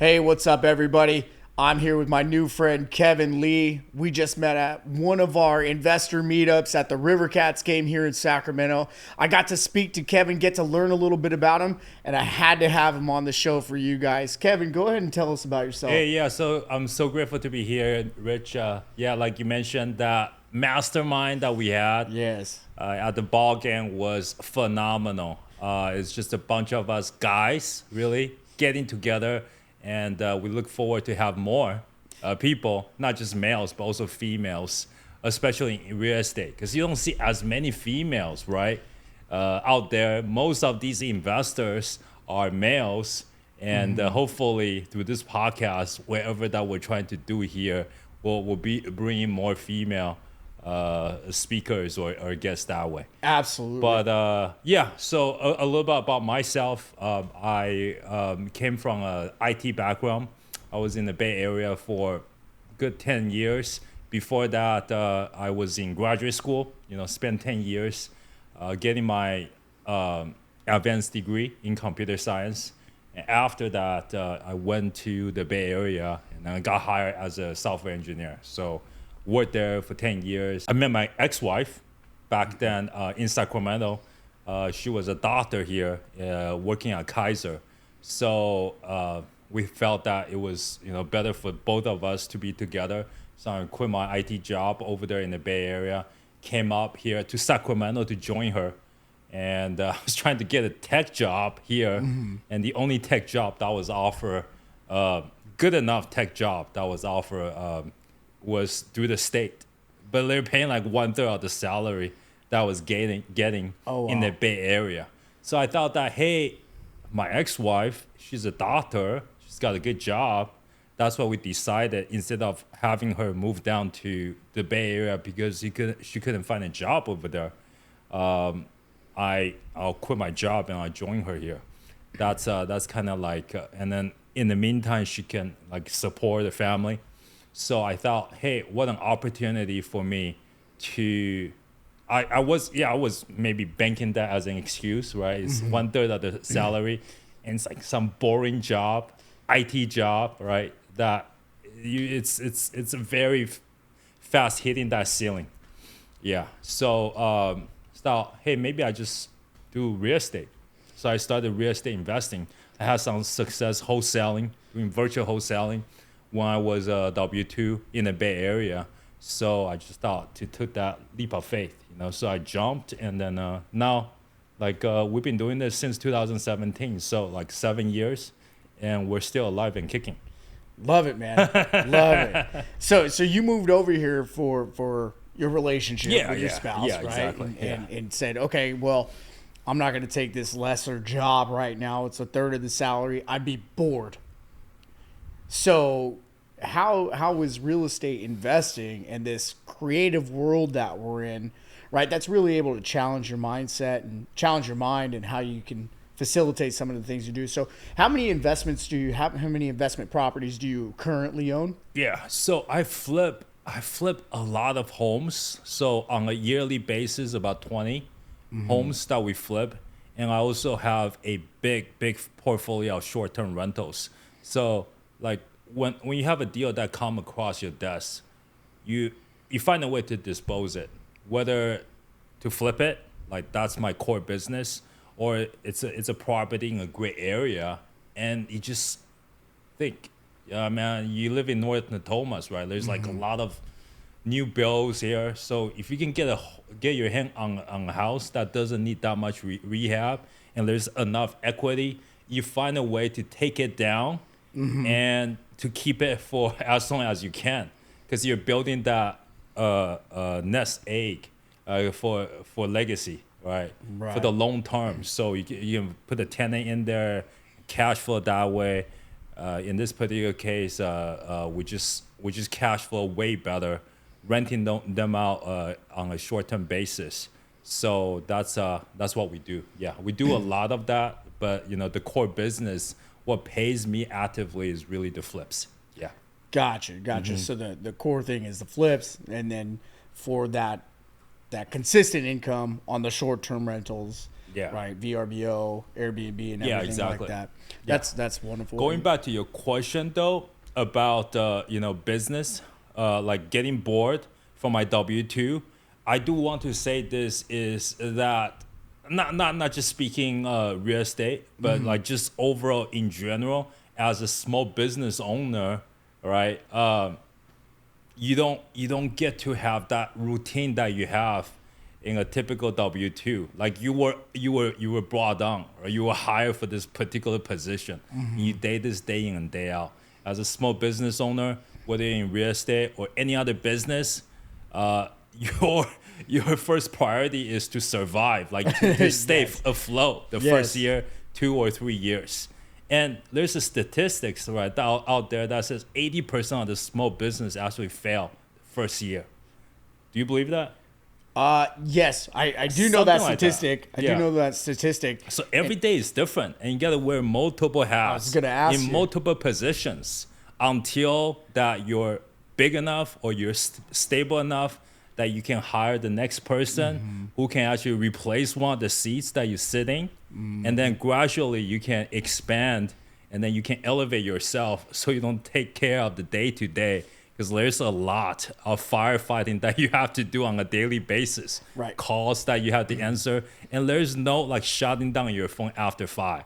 Hey, what's up, everybody? I'm here with my new friend, Kevin Lee. We just met at one of our investor meetups at the River Cats game here in Sacramento. I got to speak to Kevin, get to learn a little bit about him, and I had to have him on the show for you guys. Kevin, go ahead and tell us about yourself. Hey, yeah, so I'm so grateful to be here, Rich. Like you mentioned, that mastermind that we had at the ball game was phenomenal. It's just a bunch of us guys really getting together. And we look forward to have more people, not just males, but also females, especially in real estate. Because you don't see as many females, right, out there. Most of these investors are males. And hopefully through this podcast, wherever that we're trying to do here, we'll be bringing more female speakers or guests that way. Absolutely. But so a little bit about myself. I came from an IT background. I was in the Bay Area for a good 10 years. Before that, I was in graduate school, spent 10 years getting my advanced degree in computer science. And after that, I went to the Bay Area and I got hired as a software engineer. So worked there for 10 years. I met my ex-wife back then in Sacramento. She was a doctor here working at Kaiser. So we felt that it was better for both of us to be together. So I quit my IT job over there in the Bay Area, came up here to Sacramento to join her. And I was trying to get a tech job here. And the only tech job that was offered, good enough tech job that was offered was through the state, but they're paying like 1/3 of the salary that I was getting in the Bay Area. So I thought that, hey, my ex-wife, she's a doctor, she's got a good job. That's why we decided, instead of having her move down to the Bay Area because she couldn't find a job over there, I'll quit my job and I'll join her here. That's kind of like, and then in the meantime, she can like support the family. So I thought, hey, what an opportunity for me to, I was maybe banking that as an excuse, right? It's 1/3 of the salary and it's like some boring job, IT job, right? That it's a very fast hitting that ceiling. Yeah. So thought, hey, maybe I just do real estate. So I started real estate investing. I had some success wholesaling, doing virtual wholesaling when I was W-2 in the Bay Area. So I just thought to take that leap of faith, So I jumped, and then now, we've been doing this since 2017, so like 7 years, and we're still alive and kicking. Love it, man. Love it. So you moved over here for your relationship with your spouse, right? Exactly. And said, okay, well, I'm not going to take this lesser job right now. It's 1/3 of the salary. I'd be bored. So how is real estate investing and this creative world that we're in, right? That's really able to challenge your mindset and challenge your mind and how you can facilitate some of the things you do. So how many investments do you have? How many investment properties do you currently own? Yeah. So I flip a lot of homes. So on a yearly basis, about 20 homes that we flip. And I also have a big portfolio of short-term rentals. So like when you have a deal that come across your desk, you find a way to dispose it, whether to flip it, like that's my core business, or it's a property in a great area, and you just think, man, you live in North Natomas, right? There's like a lot of new builds here, so if you can get your hand on a house that doesn't need that much rehab, and there's enough equity, you find a way to take it down. And to keep it for as long as you can, because you're building that nest egg for legacy, right? For the long term. So you can put a tenant in there, cash flow that way. In this particular case, we just cash flow way better, renting them out on a short-term basis. So that's what we do. Yeah, we do a lot of that, but the core business, what pays me actively is really the flips. Yeah. Gotcha. So the core thing is the flips, and then for that consistent income on the short-term rentals, Yeah. Right. VRBO, Airbnb, and everything exactly. like that. Yeah. That's wonderful. Going back to your question though about business, like getting bored from my W-2, I do want to say this is that not just speaking real estate, but like just overall in general as a small business owner, right? You don't get to have that routine that you have in a typical W-2. Like you were brought on, or you were hired for this particular position. You did this day in and day out. As a small business owner, whether you're in real estate or any other business, your first priority is to survive, like to stay afloat the first year, 2 or 3 years. And there's a statistics right out there that says 80% of the small business actually fail first year. Do you believe that? Yes, I do know that Something like statistic. that. I do know that statistic. So every day is different, and you gotta wear multiple hats in multiple positions until that you're big enough or you're stable enough that you can hire the next person who can actually replace one of the seats that you're sitting, and then gradually you can expand, and then you can elevate yourself so you don't take care of the day-to-day, because there's a lot of firefighting that you have to do on a daily basis. Right. Calls that you have to answer, and there's no like shutting down your phone after 5.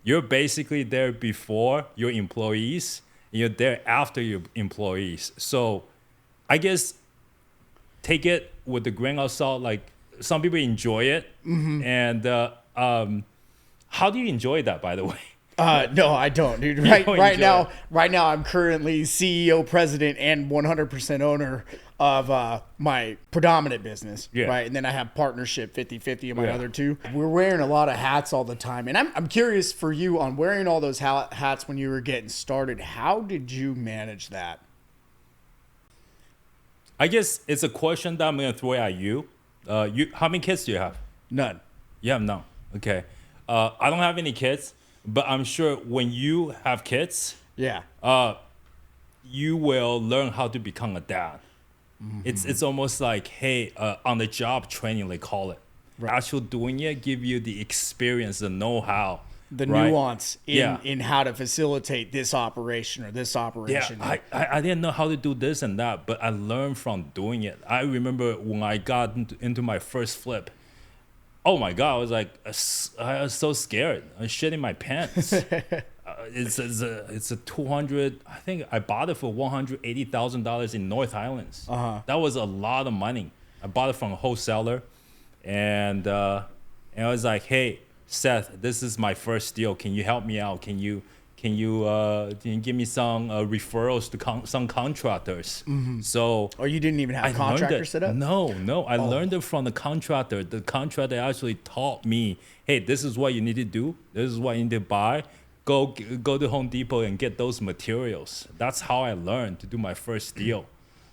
You're basically there before your employees, and you're there after your employees. So I guess take it with a grain of salt. Like some people enjoy it, and how do you enjoy that, by the way? No, I don't, dude. Right now, I'm currently CEO, president, and 100% owner of my predominant business. Yeah. Right, and then I have partnership 50-50 in my other two. We're wearing a lot of hats all the time, and I'm curious for you on wearing all those hats when you were getting started. How did you manage that? I guess it's a question that I'm gonna throw at you. How many kids do you have? None. You have none. Okay. I don't have any kids, but I'm sure when you have kids, Yeah. you will learn how to become a dad. It's almost like, hey, on the job training, they call it. Right. Actual doing it give you the experience, the know-how, the nuance in how to facilitate this operation or this operation. Yeah, I didn't know how to do this and that, but I learned from doing it. I remember when I got into my first flip, oh my God, I was so scared. I was shitting my pants. It's a 200, I think I bought it for $180,000 in North Islands. That was a lot of money. I bought it from a wholesaler, and I was like, hey, Seth, this is my first deal. Can you help me out? Can you give me some referrals to some contractors? So, you didn't even have a contractor set up? No. I learned it from the contractor. The contractor actually taught me, hey, this is what you need to do. This is what you need to buy. Go to Home Depot and get those materials. That's how I learned to do my first deal.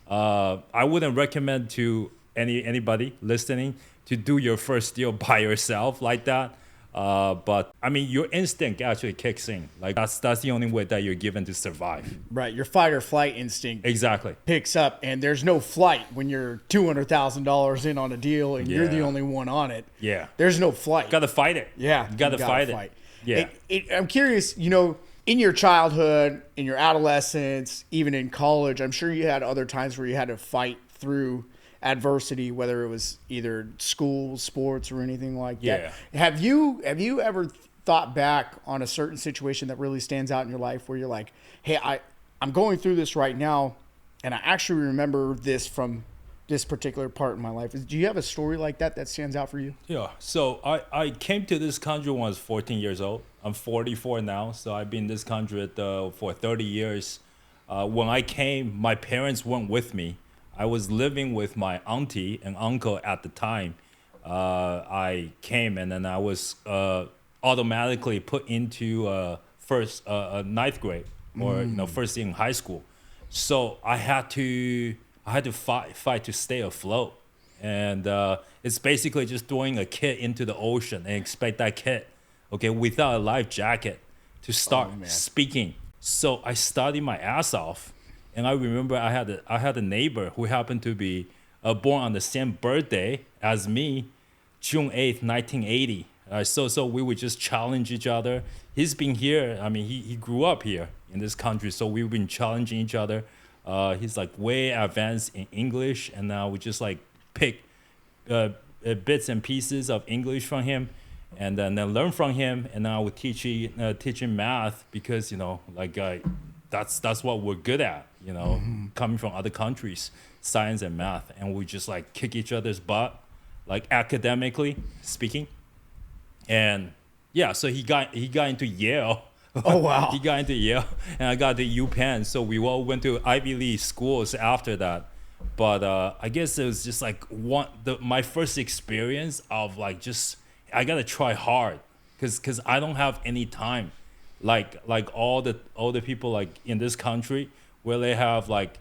I wouldn't recommend to anybody listening to do your first deal by yourself like that. But I mean, your instinct actually kicks in. Like that's the only way that you're given to survive. Right, your fight or flight instinct exactly picks up, and there's no flight when you're $200,000 in on a deal and you're the only one on it. Yeah, there's no flight. Got to fight it. Yeah, you got to fight it. Yeah, I'm curious. In your childhood, in your adolescence, even in college, I'm sure you had other times where you had to fight through adversity, whether it was either school, sports, or anything like that. Have you ever thought back on a certain situation that really stands out in your life where you're like, hey, I'm going through this right now, and I actually remember this from this particular part in my life? Do you have a story like that stands out for you? Yeah. So I came to this country when I was 14 years old. I'm 44 now, so I've been in this country for 30 years. When I came, my parents weren't with me. I was living with my auntie and uncle at the time. I came, and then I was automatically put into ninth grade, or first year in high school. So I had to fight to stay afloat, and it's basically just throwing a kid into the ocean and expect that kid, without a life jacket, to start speaking. So I studied my ass off. And I remember I had a neighbor who happened to be born on the same birthday as me, June 8th, 1980. So we would just challenge each other. He's been here. I mean, he grew up here in this country, so we've been challenging each other. He's like way advanced in English, and now we just like pick bits and pieces of English from him, and then learn from him. And now we teach him math because that's what we're good at. Coming from other countries, science and math, and we just like kick each other's butt, like academically speaking. And yeah, so he got into Yale. Oh wow. He got into Yale, and I got to UPenn. So we all went to Ivy League schools after that. But I guess it was just like my first experience of like just I gotta try hard because I don't have any time, like all the people like in this country where they have like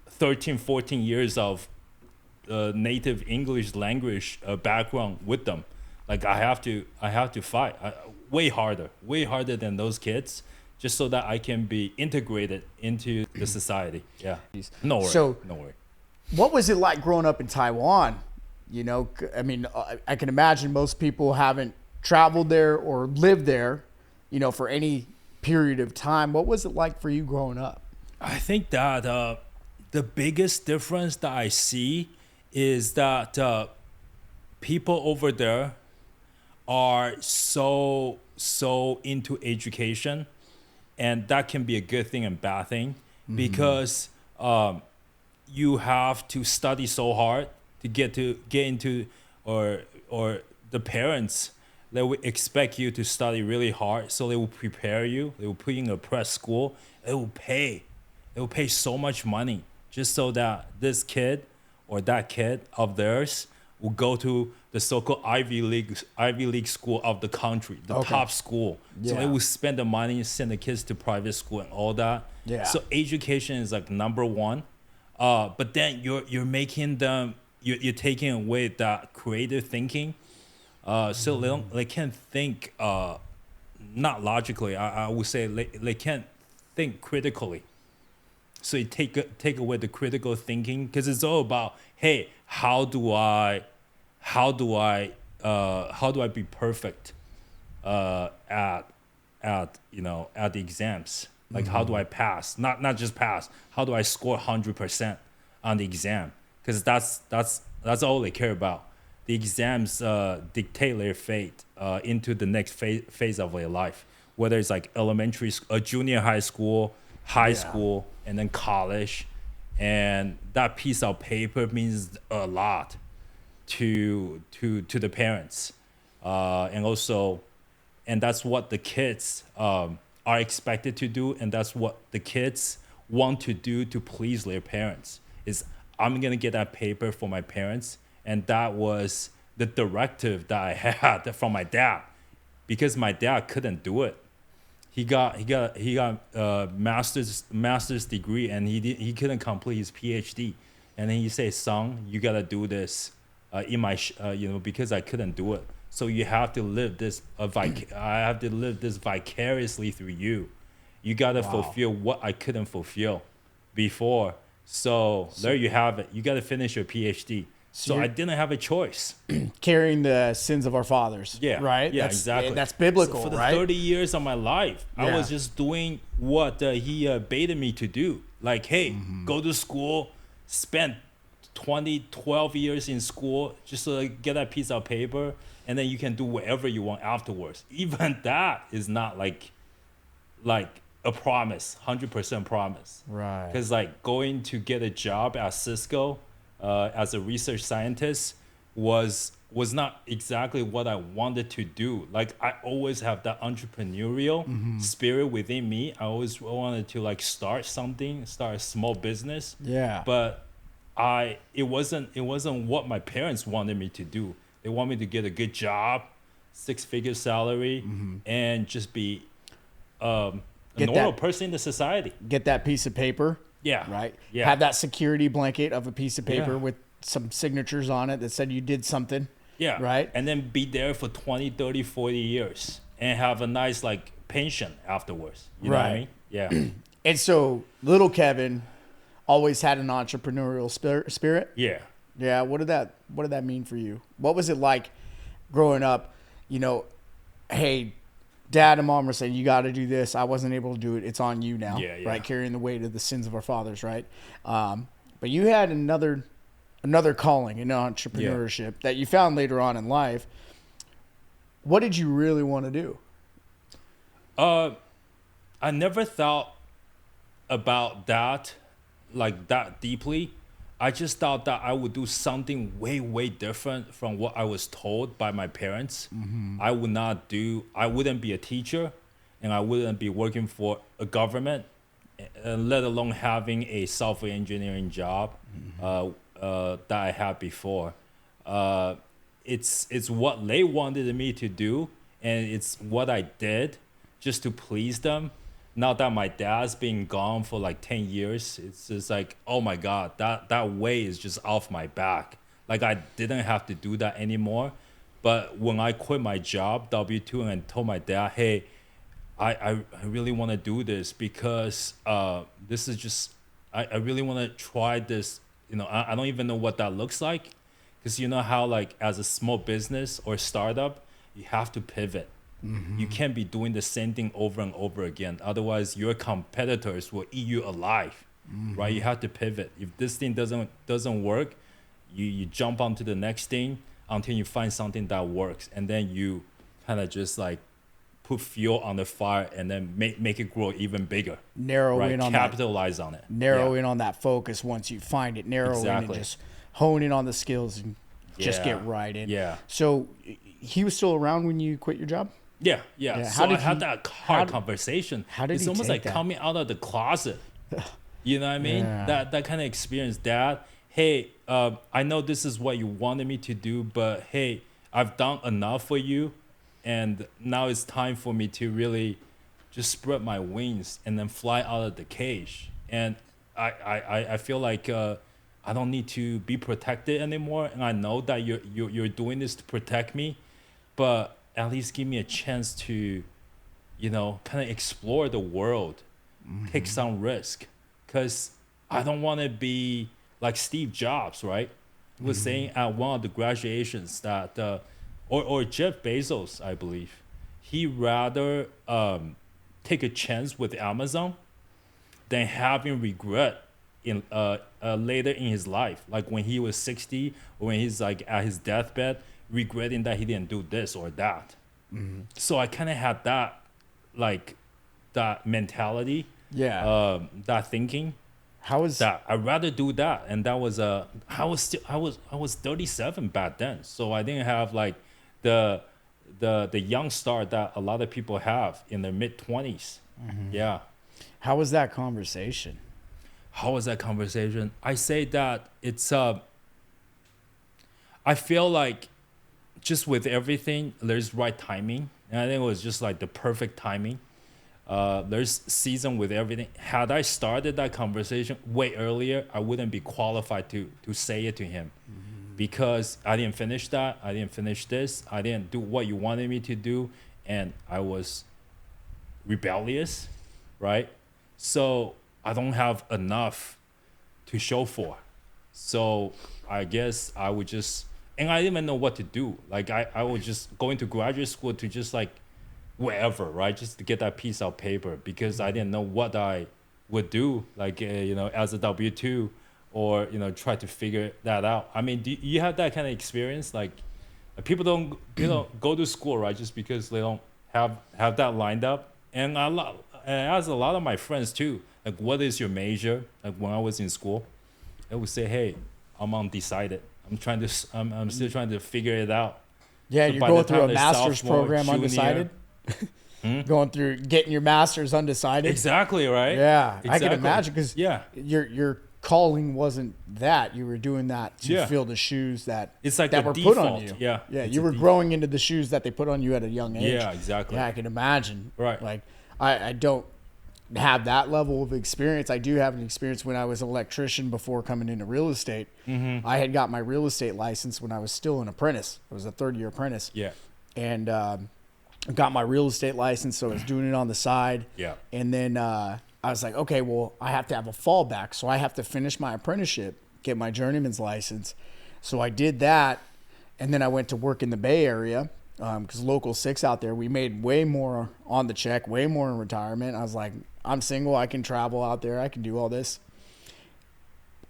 13, 14 years of native English language background with them. Like I have to fight way harder than those kids, just so that I can be integrated into the society. Yeah. No worry. What was it like growing up in Taiwan? I mean, I can imagine most people haven't traveled there or lived there, for any period of time. What was it like for you growing up? I think that the biggest difference that I see is that people over there are so into education, and that can be a good thing and bad thing, because you have to study so hard to get into, or the parents, they will expect you to study really hard, so they will prepare you, they will put you in a prep school, they will pay so much money just so that this kid or that kid of theirs will go to the so-called Ivy League school of the country, the top school. Yeah. So they will spend the money, send the kids to private school and all that. Yeah. So education is like number one. But then you're making them, you're taking away that creative thinking. So they can't think, not logically. I would say they can't think critically. So you take away the critical thinking, because it's all about, hey, how do I be perfect at the exams? Like how do I pass? Not just pass. How do I score 100% on the exam? Because that's all they care about. The exams dictate their fate into the next phase of their life, whether it's like elementary, junior high school, high school, and then college. And that piece of paper means a lot to the parents, and that's what the kids are expected to do, and that's what the kids want to do to please their parents. Is I'm gonna get that paper for my parents, and that was the directive that I had from my dad, because my dad couldn't do it. He got a master's degree, and he couldn't complete his PhD, and then he said, "Son, you gotta do this in my because I couldn't do it. So you have to live this I have to live this vicariously through you. You gotta fulfill what I couldn't fulfill before. So there you have it. You gotta finish your PhD." So I didn't have a choice. Carrying the sins of our fathers. Yeah. Right? Yeah, exactly. That's biblical, so for the right? 30 years of my life, I was just doing what he baited me to do. Like, hey, go to school, spend 12 years in school just to get that piece of paper, and then you can do whatever you want afterwards. Even that is not like a promise, 100% promise. Right. Because like going to get a job at Cisco as a research scientist was not exactly what I wanted to do. Like I always have that entrepreneurial spirit within me. I always wanted to like start a small business. Yeah. But it wasn't what my parents wanted me to do. They want me to get a good job, 6-figure salary, and just be a normal person in the society. Get that piece of paper. Yeah. Right? Yeah. Have that security blanket of a piece of paper Yeah. with some signatures on it that said you did something. Yeah. Right? And then be there for 20, 30, 40 years and have a nice like pension afterwards. You know what I mean? Yeah. And so little Kevin always had an entrepreneurial spirit. Yeah. Yeah. What did that mean for you? What was it like growing up hey, dad and mom were saying, you got to do this. I wasn't able to do it. It's on you now, Yeah. right? Carrying the weight of the sins of our fathers, right? But you had another calling in entrepreneurship that you found later on in life. What did you really want to do? I never thought about that like that deeply. I just thought that I would do something way, way different from what I was told by my parents. I wouldn't be a teacher, and I wouldn't be working for a government, let alone having a software engineering job that I had before. It's what they wanted me to do, and it's what I did just to please them. Now that my dad's been gone for like 10 years, it's just like, oh my God, that weight is just off my back. Like I didn't have to do that anymore. But when I quit my job, W-2, and told my dad, hey, I really want to do this because this is just, I really want to try this. I don't even know what that looks like. Because you know how like as a small business or startup, you have to pivot. You can't be doing the same thing over and over again. Otherwise, your competitors will eat you alive, right? You have to pivot. If this thing doesn't work, you jump onto the next thing until you find something that works. And then you kind of just like put fuel on the fire and then make it grow even bigger. Capitalize on it. Narrow in on that focus once you find it. Narrow in and just hone in on the skills and just get right in. Yeah. So he was still around when you quit your job? Yeah. So I had that hard conversation. How did it's he almost take like that? coming out of the closet. You know what I mean? Yeah. That kind of experience. Dad, hey, I know this is what you wanted me to do, but hey, I've done enough for you, and now it's time for me to really just spread my wings and then fly out of the cage. And I feel like I don't need to be protected anymore, and I know that you're doing this to protect me, but at least give me a chance to, kind of explore the world, take some risk, because I don't want to be like Steve Jobs, right? He was saying at one of the graduations that, or Jeff Bezos, I believe, he rather take a chance with Amazon than having regret in later in his life, like when he was 60 or when he's like at his deathbed, regretting that he didn't do this or that. So I kind of had that mentality, that thinking. How was that? I'd rather do that, and that was I was 37 back then, so I didn't have like the young start that a lot of people have in their mid-20s. Yeah. How was that conversation? I say that it's I feel like just with everything, there's right timing. And I think it was just like the perfect timing. There's season with everything. Had I started that conversation way earlier, I wouldn't be qualified to say it to him. Because I didn't finish that. I didn't finish this. I didn't do what you wanted me to do. And I was rebellious, right? So I don't have enough to show for. So I guess I would just, and I didn't even know what to do. Like I was just going to graduate school to just like wherever, right? Just to get that piece of paper because I didn't know what I would do, like, as a W-2 or, try to figure that out. I mean, do you have that kind of experience? Like people don't, go to school, right? Just because they don't have that lined up. And I asked a lot of my friends too, like, what is your major? Like when I was in school, they would say, hey, I'm undecided. I'm still trying to figure it out. Yeah, so you're going through a master's program undecided. Going through getting your master's undecided. Exactly, right? Yeah, exactly. I can imagine because your calling wasn't that. You were doing that to fill the shoes that it's like that were default. put on you. Yeah, you were growing into the shoes that they put on you at a young age. Yeah, exactly. Yeah, I can imagine. Right. Like I don't have that level of experience. I do have an experience when I was an electrician before coming into real estate. I had got my real estate license when I was still an apprentice. I was a third-year apprentice. Yeah. And got my real estate license, so I was doing it on the side. Yeah. And then I was like, okay, well, I have to have a fallback, so I have to finish my apprenticeship, get my journeyman's license. So I did that, and then I went to work in the Bay Area. because local 6 out there, we made way more on the check, way more in retirement. I was like, I'm single. I can travel out there. I can do all this.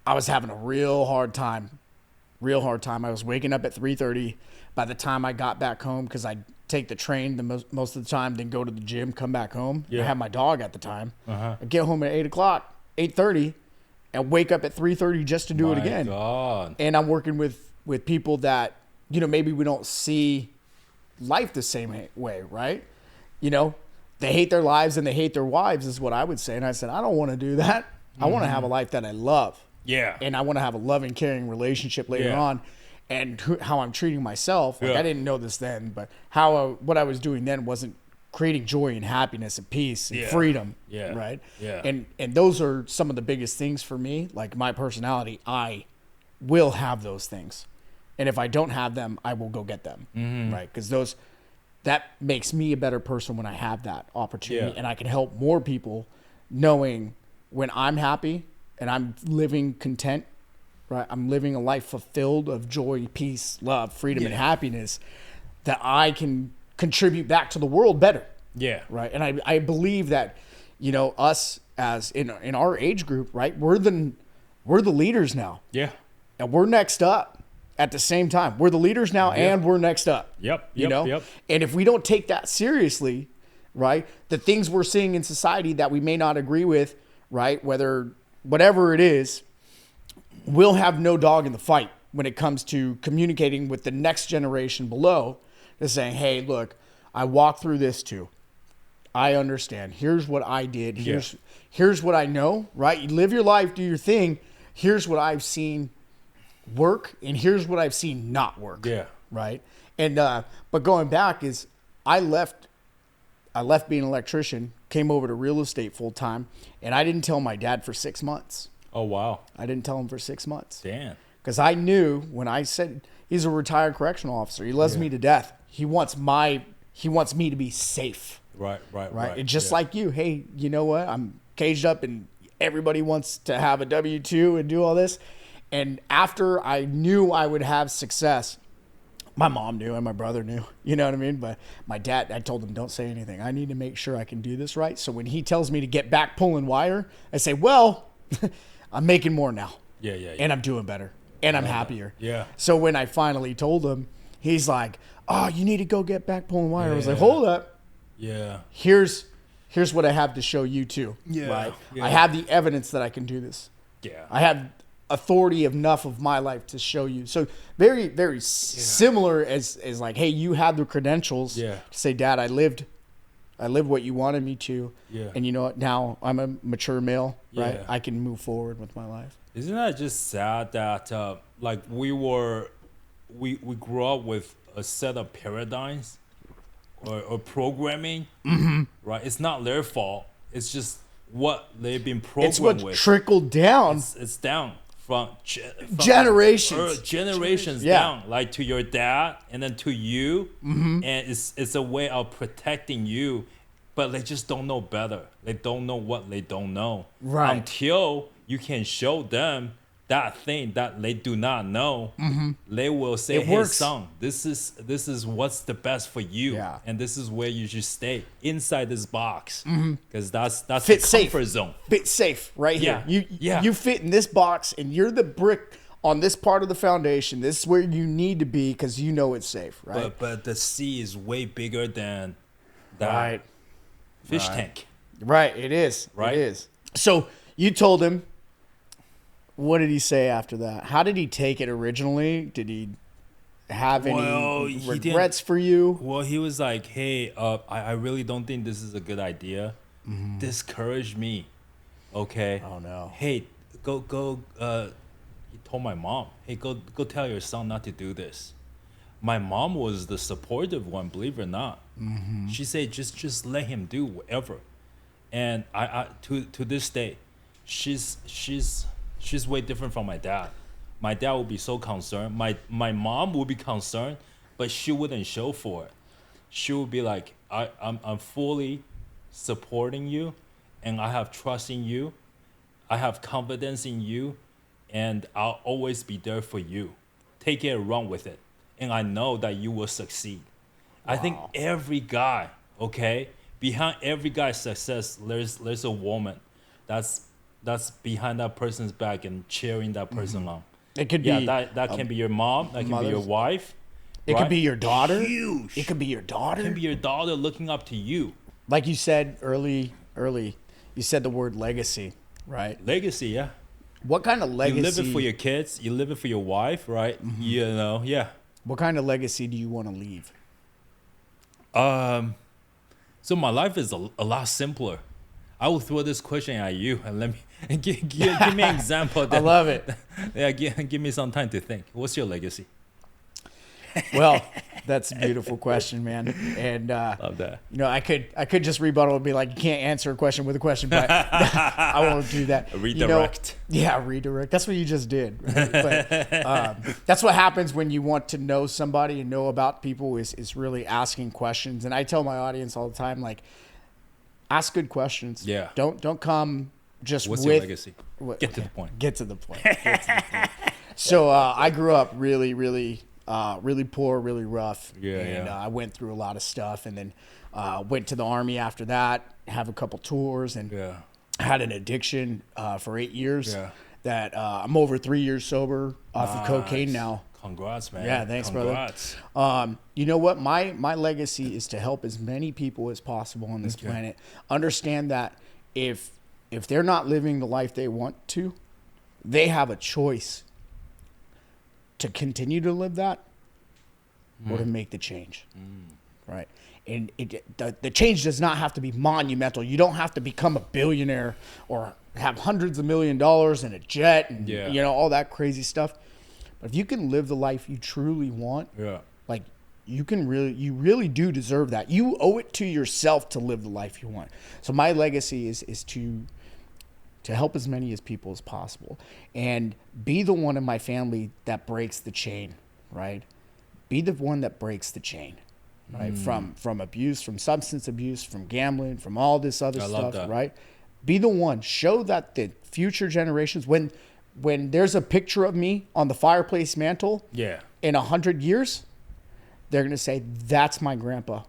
I was having a real hard time. I was waking up at 3:30. By the time I got back home, because I'd take the train most of the time, then go to the gym, come back home. I had my dog at the time. I'd get home at 8 o'clock, 8:30, and wake up at 3:30 just to do it again. God. And I'm working with people that, you know, maybe we don't see life the same way, right? You know, they hate their lives and they hate their wives is what I would say. And I said, I don't want to do that. I want to have a life that I love. Yeah. And I want to have a loving, caring relationship later on. And how I'm treating myself. Like, I didn't know this then, but what I was doing then wasn't creating joy and happiness and peace and freedom. Yeah. Right. Yeah. And those are some of the biggest things for me. Like my personality, I will have those things. And if I don't have them, I will go get them. Right. Because that makes me a better person when I have that opportunity. And I can help more people knowing when I'm happy and I'm living content, right? I'm living a life fulfilled of joy, peace, love, freedom, and happiness, that I can contribute back to the world better. Yeah. Right. And I believe that, you know, us as in our age group, right? We're the leaders now. Yeah. And we're next up at the same time. We're the leaders now and we're next up. You know? And if we don't take that seriously, right? The things we're seeing in society that we may not agree with, right? Whatever it is, we'll have no dog in the fight when it comes to communicating with the next generation below, to saying, hey, look, I walked through this too. I understand. Here's what I did. Here's what I know, right? You live your life, do your thing. Here's what I've seen work, and here's what I've seen not work. Yeah. Right. And but going back is I left being an electrician, came over to real estate full time, and I didn't tell my dad for 6 months. Oh wow. I didn't tell him for 6 months. Damn. Because I knew when I said he's a retired correctional officer, he loves me to death. He wants me to be safe. Right. And just like you, hey, you know what? I'm caged up and everybody wants to have a W-2 and do all this. And after I knew I would have success, my mom knew and my brother knew, you know what I mean? But my dad, I told him, don't say anything. I need to make sure I can do this right. So when he tells me to get back pulling wire, I say, well, I'm making more now. Yeah. And I'm doing better. And I'm happier. Yeah. So when I finally told him, he's like, oh, you need to go get back pulling wire. I was like, hold up. Yeah. Here's what I have to show you too. Yeah. Right? I have the evidence that I can do this. Yeah. I have authority enough of my life to show you. So very, very similar as like, hey, you have the credentials to say, Dad, I lived what you wanted me to. Yeah. And you know what? Now I'm a mature male, right? I can move forward with my life. Isn't that just sad that like we grew up with a set of paradigms or programming, right? It's not their fault. It's just what they've been programmed it's what with. Trickled down. It's down from generations down, like to your dad and then to you, and it's a way of protecting you, but they just don't know better. They don't know what they don't know, right? Until you can show them that thing that they do not know, they will say, hey, son, this is what's the best for you, and this is where you should stay inside this box, because that's fit the safe. comfort zone. Fit safe right here. You fit in this box, and you're the brick on this part of the foundation. This is where you need to be because you know it's safe, right? But the sea is way bigger than that fish tank. Right, it is. Right? It is. So you told him. What did he say after that? How did he take it originally? Did he have any regrets for you? Well, he was like, hey, I really don't think this is a good idea. Discourage me. Okay. Oh, no. Hey, go. He told my mom, hey, go tell your son not to do this. My mom was the supportive one, believe it or not. She said, just let him do whatever. And I to this day, she's way different from my dad. My dad would be so concerned. My mom would be concerned, but she wouldn't show for it. She would be like, I'm fully supporting you, and I have trust in you. I have confidence in you, and I'll always be there for you. Take it and run with it. And I know that you will succeed. I think every guy, okay, behind every guy's success, there's a woman that's behind that person's back and cheering that person on. It could Yeah, be that can be your mom, that can be your wife. it right? could be your daughter. Huge. It could be your It daughter. can be your daughter looking up to you. Like you said early, you said the word legacy, right? Legacy, yeah. What kind of legacy? You live it for your kids. You live it for your wife, right? You know, yeah. What kind of legacy do you want to leave? So my life is a lot simpler. I will throw this question at you and let me give me an example. I love it. Yeah, give me some time to think. What's your legacy? Well, that's a beautiful question, man. And Love that. you know, I could just rebuttal and be like, you can't answer a question with a question, but I won't do that. Redirect. You know, redirect. That's what you just did. Right? But that's what happens when you want to know somebody and know about people is really asking questions. And I tell my audience all the time, like, ask good questions. Yeah. Don't come just What's with your legacy? Get to the point. Get to the point. So I grew up really poor, really rough. Yeah, and yeah. I went through a lot of stuff, and then went to the Army after that, have a couple tours, and Yeah. had an addiction for 8 years. Yeah. That I'm over 3 years sober off of cocaine now. Congrats, man. Yeah, thanks, Congrats. brother. You know what? My legacy is to help as many people as possible on this planet understand that if they're not living the life they want to, they have a choice to continue to live that or to make the change. Right? And the change does not have to be monumental. You don't have to become a billionaire or have hundreds of $1 million and a jet and you know, all that crazy stuff. But if you can live the life you truly want, Yeah. like you really do deserve that. You owe it to yourself to live the life you want. So my legacy is to help as many as people as possible and be the one in my family that breaks the chain, right? Be the one that breaks the chain, right? From abuse, from substance abuse, from gambling, from all this other stuff, right? Be the one. Show that the future generations, when there's a picture of me on the fireplace mantle in 100 years, they're going to say, that's my grandpa.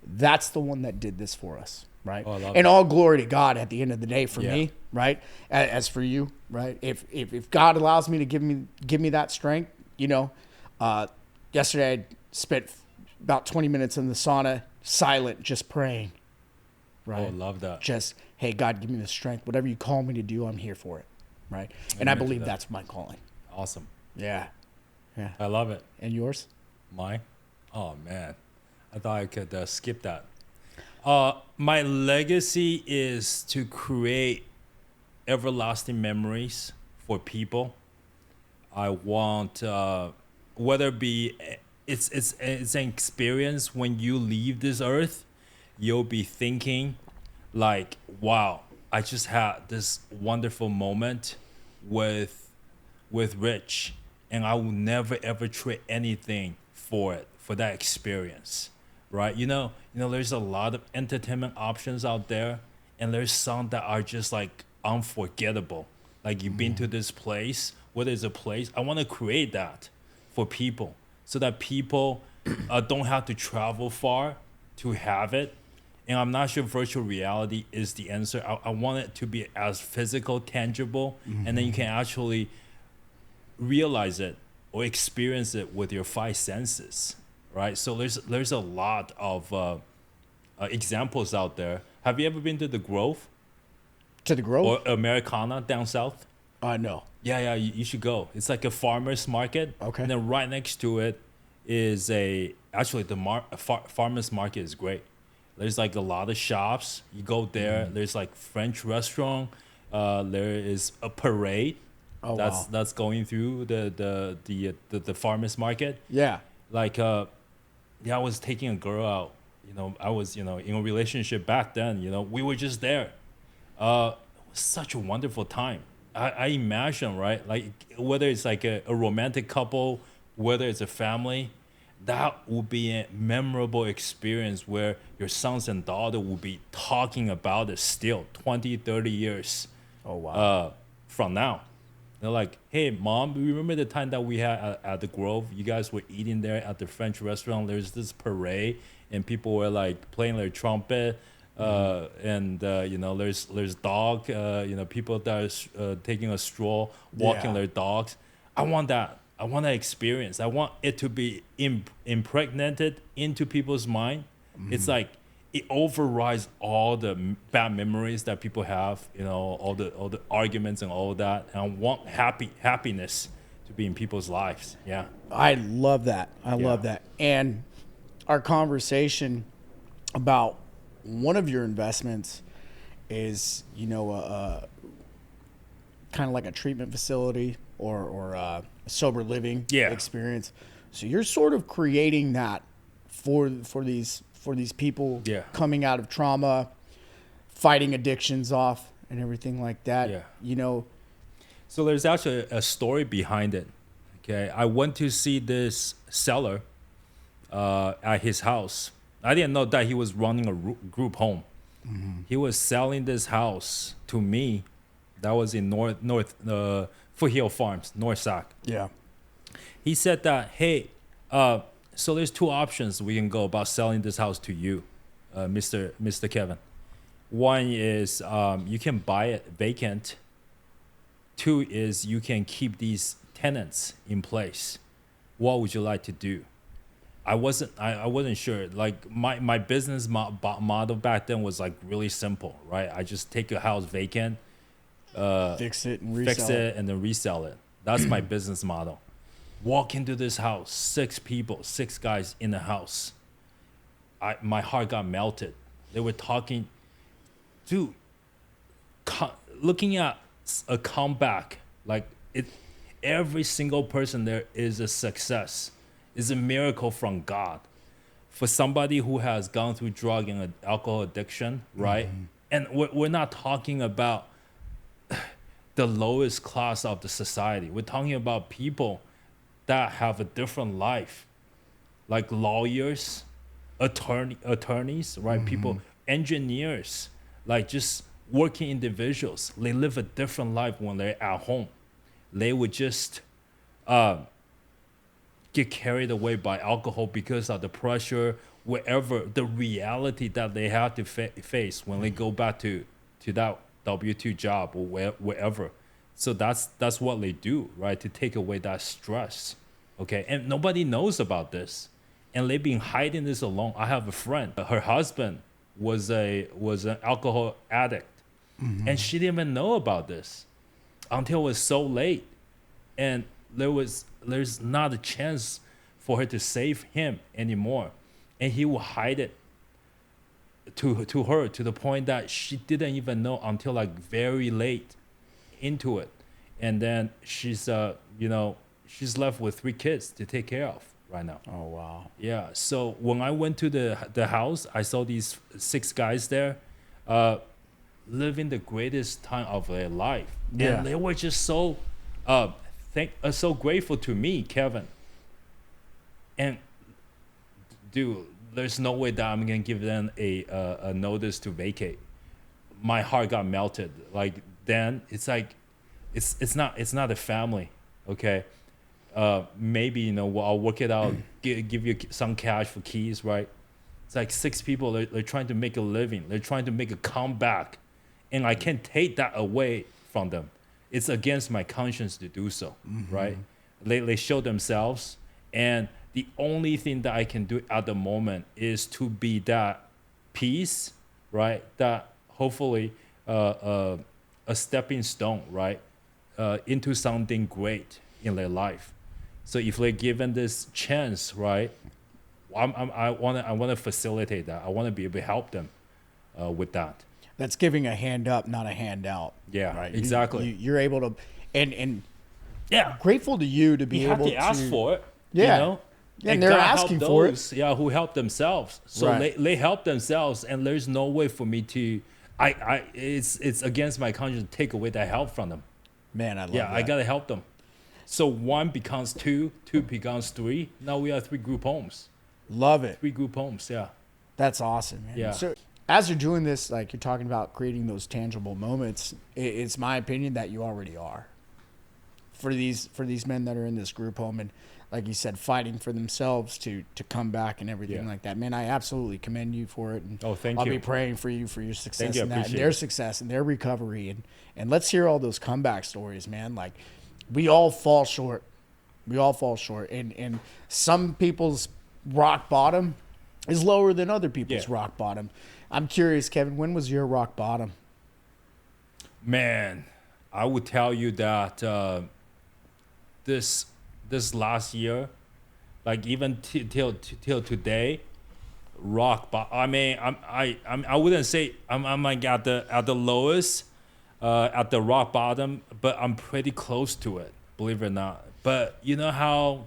That's the one that did this for us, right? And all glory to God at the end of the day for me, right? As for you, right? If God allows me to give me that strength, you know, yesterday I spent about 20 minutes in the sauna, silent, just praying, right? Oh, love that. Just, hey, God, give me the strength. Whatever you call me to do, I'm here for it, right? And I believe that's my calling. Awesome. Yeah. I love it. And yours? Mine? Oh, man. I thought I could skip that. My legacy is to create everlasting memories for people. I want, whether it be, it's an experience when you leave this earth, you'll be thinking like, wow, I just had this wonderful moment with Rich, and I will never ever trade anything for that experience, right? You know, there's a lot of entertainment options out there, and there's some that are just like unforgettable. Like you've been to this place, whether it's a place, I want to create that for people so that people don't have to travel far to have it. And I'm not sure virtual reality is the answer. I want it to be as physical, tangible, and then you can actually realize it or experience it with your 5 senses, right? So there's a lot of examples out there. Have you ever been to the Grove? To the Grove? Or Americana down south? No. Yeah, you should go. It's like a farmer's market. Okay. And then right next to it is the farmer's market is great. There's like a lot of shops. You go there. There's like French restaurant. There is a parade. That's going through the farmer's market. Yeah. Like I was taking a girl out. I was in a relationship back then. We were just there. It was such a wonderful time. I imagine, right? Like whether it's like a romantic couple, whether it's a family, that would be a memorable experience where your sons and daughter will be talking about it still 20, 30 years Oh, wow. from now. They're like, hey, Mom, remember the time that we had at the Grove? You guys were eating there at the French restaurant. There's this parade, and people were like playing their trumpet. There's dog, people that are taking a stroll, walking their dogs. I want that. I want that experience. I want it to be impregnated into people's mind. It's like it overrides all the bad memories that people have, all the arguments and all of that. And I want happiness to be in people's lives. Yeah. I love that. I love that. And our conversation about one of your investments is, kind of like a treatment facility or a sober living experience. So you're sort of creating that for these people coming out of trauma, fighting addictions off and everything like that. Yeah. So there's actually a story behind it. Okay. I went to see this seller at his house. I didn't know that he was running a group home. He was selling this house to me. That was in North Foothill Farms, North Sac. Yeah. He said that, hey, so there's two options we can go about selling this house to you, Mr. Kevin. One is you can buy it vacant. Two is you can keep these tenants in place. What would you like to do? I wasn't sure. Like my business model back then was like really simple, right? I just take a house vacant, fix it and then resell it. That's my business model. Walk into this house, 6 guys in the house. My heart got melted. They were talking, dude, looking at a comeback, like every single person there is a success, is a miracle from God. For somebody who has gone through drug and alcohol addiction, right? And we're not talking about the lowest class of the society. We're talking about people that have a different life, like lawyers, attorneys, right? People, engineers, like just working individuals. They live a different life when they're at home. They would just get carried away by alcohol because of the pressure, wherever the reality that they have to face when they go back to that W-2 job or wherever. So that's what they do, right? To take away that stress, okay? And nobody knows about this, and they've been hiding this alone. I have a friend. Her husband was an alcohol addict, and she didn't even know about this until it was so late, and there's not a chance for her to save him anymore, and he will hide it to her to the point that she didn't even know until like very late into it. And then she's left with 3 kids to take care of right now. Oh wow. Yeah. So when I went to the house, I saw these 6 guys there living the greatest time of their life. Yeah. And they were just so so grateful to me, Kevin. And dude, there's no way that I'm gonna give them a notice to vacate. My heart got melted. Like then it's like it's not a family, okay? Maybe I'll work it out, give you some cash for keys, right? It's like 6 people. They're trying to make a living. They're trying to make a comeback, and I can't take that away from them. It's against my conscience to do so, right? They show themselves, and the only thing that I can do at the moment is to be that piece, right? That hopefully a stepping stone, right, into something great in their life. So if they're given this chance, right, I want to facilitate that. I want to be able to help them with that. That's giving a hand up, not a handout. Yeah, right? exactly. You're able to, and yeah, grateful to you to be you able have to ask for it. Yeah. And they're God asking help for those, yeah, who help themselves. So Right. they help themselves, and there's no way for me to. It's against my conscience to take away that help from them. Man, I love Yeah, that. I gotta help them. So 1 becomes 2, 2 becomes 3. Now we have 3 group homes. Love it. 3 group homes, yeah. That's awesome, man. Yeah. So as you're doing this, like you're talking about creating those tangible moments, it's my opinion that you already are. for these men that are in this group home and, like you said, fighting for themselves to come back and everything like that. Man, I absolutely commend you for it. And thank I'll you. be praying for you for your success in that, and Appreciate their it. success and their recovery. And let's hear all those comeback stories, man. Like, we all fall short. We all fall short. And some people's rock bottom is lower than other people's rock bottom. I'm curious, Kevin, when was your rock bottom? Man, I would tell you that this last year, like even till today, rock bottom. I mean, I wouldn't say I'm like at the lowest, at the rock bottom, but I'm pretty close to it, believe it or not. But you know how,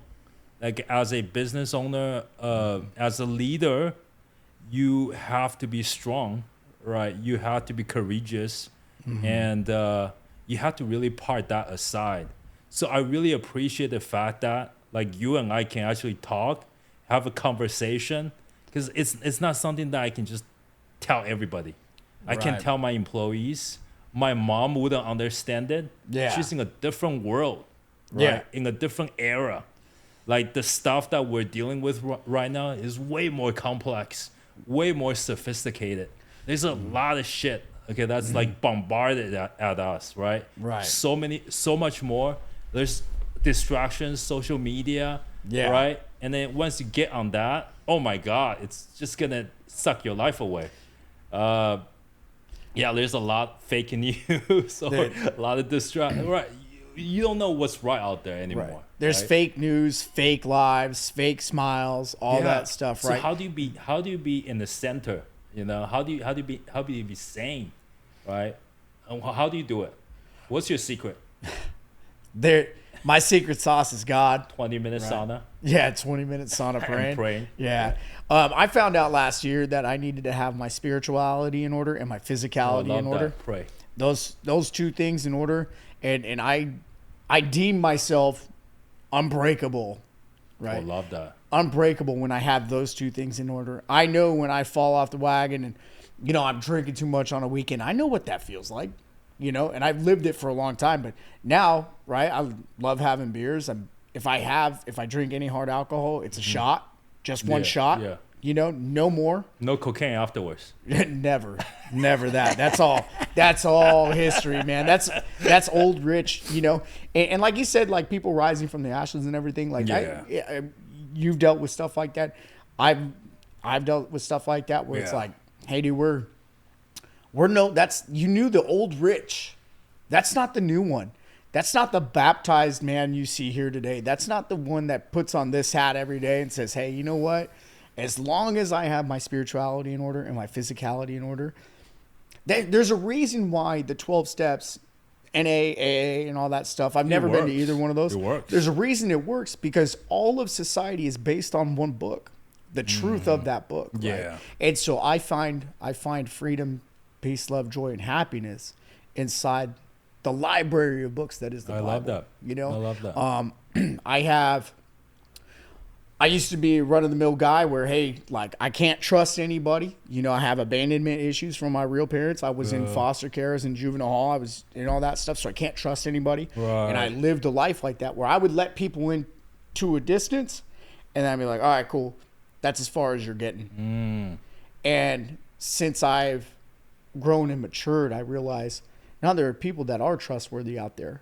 like, as a business owner, as a leader, you have to be strong, right? You have to be courageous, and you have to really part that aside. So I really appreciate the fact that, like, you and I can actually talk, have a conversation, because it's not something that I can just tell everybody. I can tell my employees. My mom wouldn't understand it. Yeah. She's in a different world, right? Yeah. In a different era. Like, the stuff that we're dealing with right now is way more complex, way more sophisticated. There's a lot of shit, okay, that's like bombarded at us, right? Right. So much more. There's distractions, social media, right? And then once you get on that, oh my God, it's just gonna suck your life away. There's a lot fake news or a lot of distraction. Right, you don't know what's right out there anymore. Right. There's right? fake news, fake lives, fake smiles, all that stuff, right? So how do you be in the center? You know, how do you be sane, right? And how do you do it? What's your secret? My secret sauce is God. 20-minute sauna. Yeah, 20-minute sauna praying. Yeah. I found out last year that I needed to have my spirituality in order and my physicality in order. Pray. Those two things in order, and I deem myself unbreakable, right? I love that. Unbreakable when I have those two things in order. I know when I fall off the wagon and, you know, I'm drinking too much on a weekend. I know what that feels like, you know, and I've lived it for a long time. But now, right, I love having beers. If I drink any hard alcohol, it's a shot, just one shot. Yeah. You know, no more. No cocaine afterwards. Never that. That's all history, man. That's old Rich, you know. And like you said, like people rising from the ashes and everything. Like you've dealt with stuff like that. I've dealt with stuff like that where it's like, hey, dude, you knew the old Rich. That's not the new one. That's not the baptized man you see here today. That's not the one that puts on this hat every day and says, hey, you know what? As long as I have my spirituality in order and my physicality in order, there's a reason why the 12 steps, NA, AA, and all that stuff, I've never been to either one of those. It works. There's a reason it works because all of society is based on one book, the truth of that book. Right? Yeah. And so I find freedom, peace, love, joy, and happiness inside the library of books that is the Bible. I love that. You know? I love that. I used to be a run-of-the-mill guy where, hey, like, I can't trust anybody. You know, I have abandonment issues from my real parents. I was in foster care, I was in juvenile hall, I was in all that stuff, so I can't trust anybody. Right. And I lived a life like that where I would let people in to a distance, and then I'd be like, all right, cool. That's as far as you're getting. And since I've grown and matured, I realize now there are people that are trustworthy out there.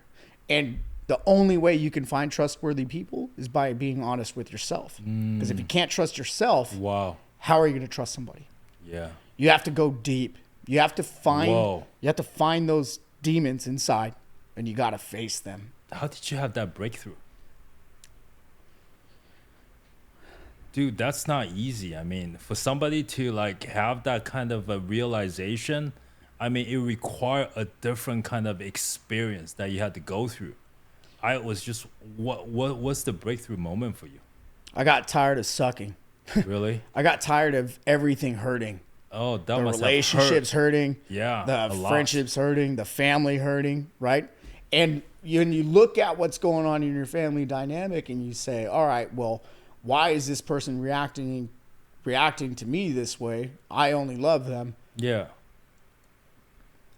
And the only way you can find trustworthy people is by being honest with yourself. Because if you can't trust yourself, how are you going to trust somebody? Yeah. You have to go deep. You have to find those demons inside, and you got to face them. How did you have that breakthrough? Dude, that's not easy. I mean, for somebody to like have that kind of a realization, I mean, it required a different kind of experience that you had to go through. I was just, what's the breakthrough moment for you? I got tired of sucking. Really? I got tired of everything hurting. Oh, that the must relationships have hurt. hurting. Yeah, the friendships hurting. The family hurting. Right. And when you look at what's going on in your family dynamic, and you say, "All right, well, why is this person reacting to me this way? I only love them." Yeah.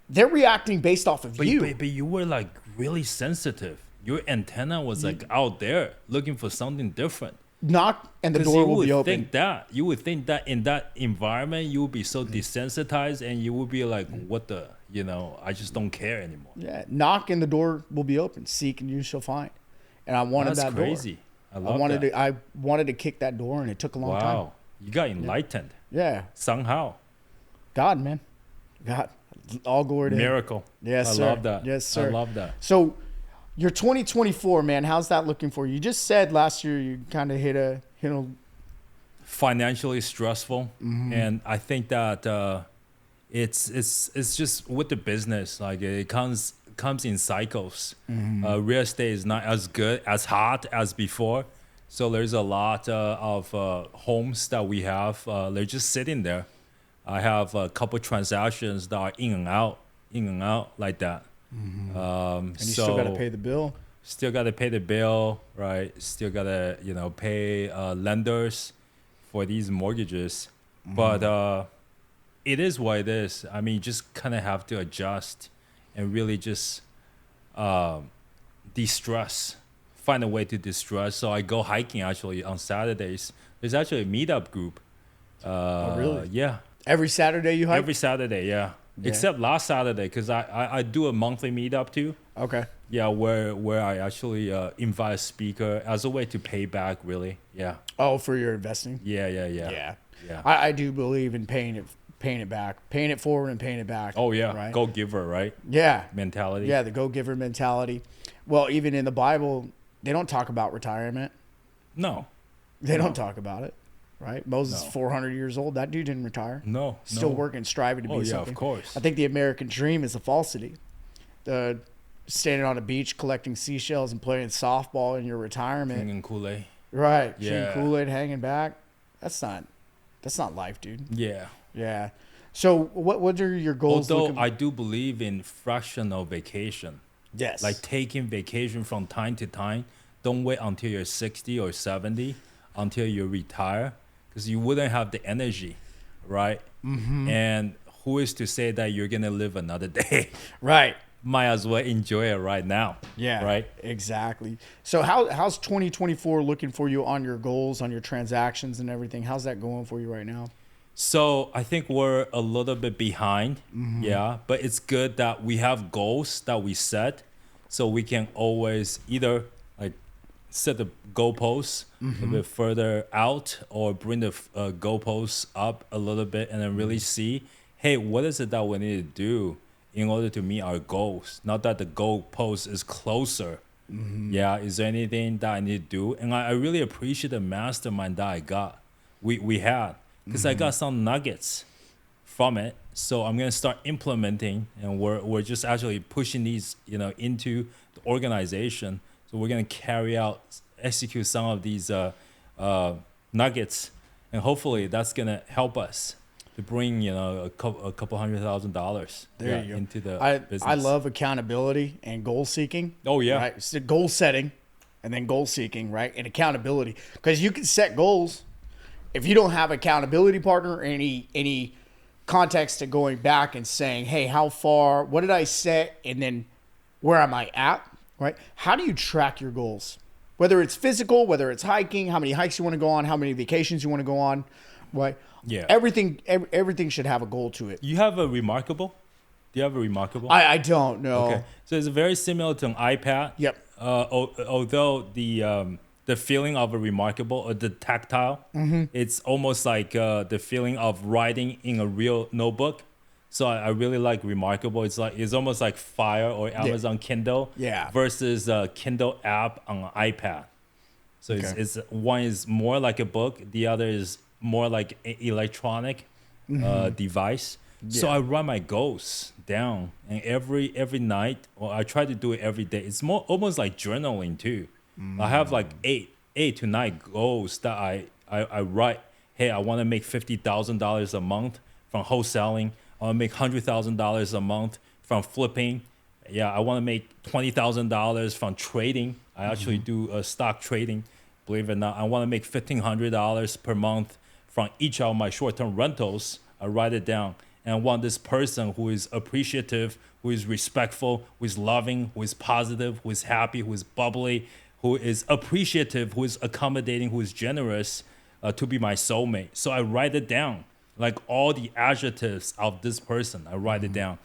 They're reacting based off of you. But you were like really sensitive. your antenna was like out there looking for something different. Knock and the 'Cause door you will would be open. you would think that in that environment you would be so desensitized and you would be like, what the, I just don't care anymore. Yeah, knock and the door will be open. Seek and you shall find. And I wanted That's that crazy. door. I love that. I wanted to kick that door, and it took a long time. Wow, you got enlightened Yeah, somehow. God, man, God, all glory to Him. Miracle. Yes, I sir. love that. Yes, sir. I love that. So, your 2024, man, how's that looking for you? You just said last year you kind of hit a Financially stressful, Mm-hmm. and I think that it's just with the business, like it comes in cycles. Mm-hmm. Real estate is not as hot as before, so there's a lot of homes that we have. They're just sitting there. I have a couple transactions that are in and out like that. and you still got to pay the bill. Still got to pay the bill, right? Still got to, pay lenders for these mortgages. But it is what it is. I mean, you just kind of have to adjust and really just de-stress, find a way to de-stress. So I go hiking actually on Saturdays. There's actually a meetup group. Oh, really? Yeah. Every Saturday you hike? Every Saturday, yeah. Except last Saturday, because I do a monthly meetup too. Okay. Yeah, where I actually invite a speaker as a way to pay back, really. Yeah. Oh, for your investing? Yeah. Yeah. Yeah. I do believe in paying it back, paying it forward and paying it back. Oh yeah, Right? go giver, right? Yeah. Mentality. Yeah, the go-giver mentality. Well, even in the Bible, they don't talk about retirement. No. They don't talk about it, right? Moses, No. 400 years old. That dude didn't retire. No. Still no. working, striving to be Oh yeah, something. of course. I think the American dream is a falsity. The standing on a beach collecting seashells and playing softball in your retirement. Drinking Kool-Aid. Right. Yeah. Drinking Kool-Aid, hanging back. That's not life, dude. Yeah. Yeah. So what are your goals? Although I do believe in fractional vacation, yes. like taking vacation from time to time. Don't wait until you're 60 or 70 until you retire, because you wouldn't have the energy, right? Mm-hmm. And who is to say that you're gonna live another day? Right. Might as well enjoy it right now. Yeah. Right. Exactly. So how's 2024 looking for you on your goals, on your transactions and everything? How's that going for you right now? So I think we're a little bit behind. Mm-hmm. Yeah. But it's good that we have goals that we set, so we can always either like set the goalposts Mm-hmm. a bit further out, or bring the goalposts up a little bit, and then really see, hey, what is it that we need to do in order to meet our goals? Not that the goalpost is closer. Mm-hmm. Yeah, is there anything that I need to do? And I really appreciate the mastermind that I got. We had, because I got some nuggets from it. So I'm gonna start implementing, and we're just actually pushing these, into the organization. So we're gonna execute some of these nuggets, and hopefully that's gonna help us to bring a couple $100,000 There you go. into the business. I love accountability and goal seeking. Oh, yeah. Right. It's the goal setting and then goal seeking, right? And accountability. Because you can set goals. If you don't have accountability partner or any context to going back and saying, hey, how far, what did I set? And then where am I at? Right? How do you track your goals? Whether it's physical, whether it's hiking, how many hikes you want to go on, how many vacations you want to go on, right? Yeah. Everything should have a goal to it. You have a Remarkable? Do you have a Remarkable? I don't know. Okay. So it's very similar to an iPad. Yep. Although the feeling of a Remarkable, or the tactile, it's almost like the feeling of writing in a real notebook. So I really like Remarkable. It's almost like Fire or Amazon Kindle. Yeah. Versus a Kindle app on an iPad. So it's one is more like a book. The other is more like an electronic device. So I write my goals down, and every night, or I try to do it every day. It's almost like journaling too. I have like eight to 9 goals that I write. Hey, I want to make $50,000 a month from wholesaling. I want to make $100,000 a month from flipping. Yeah, I want to make $20,000 from trading. I actually do stock trading, believe it or not. I want to make $1,500 per month from each of my short-term rentals. I write it down. And I want this person who is appreciative, who is respectful, who is loving, who is positive, who is happy, who is bubbly, who is appreciative, who is accommodating, who is generous, to be my soulmate. So I write it down, like all the adjectives of this person. I write it down.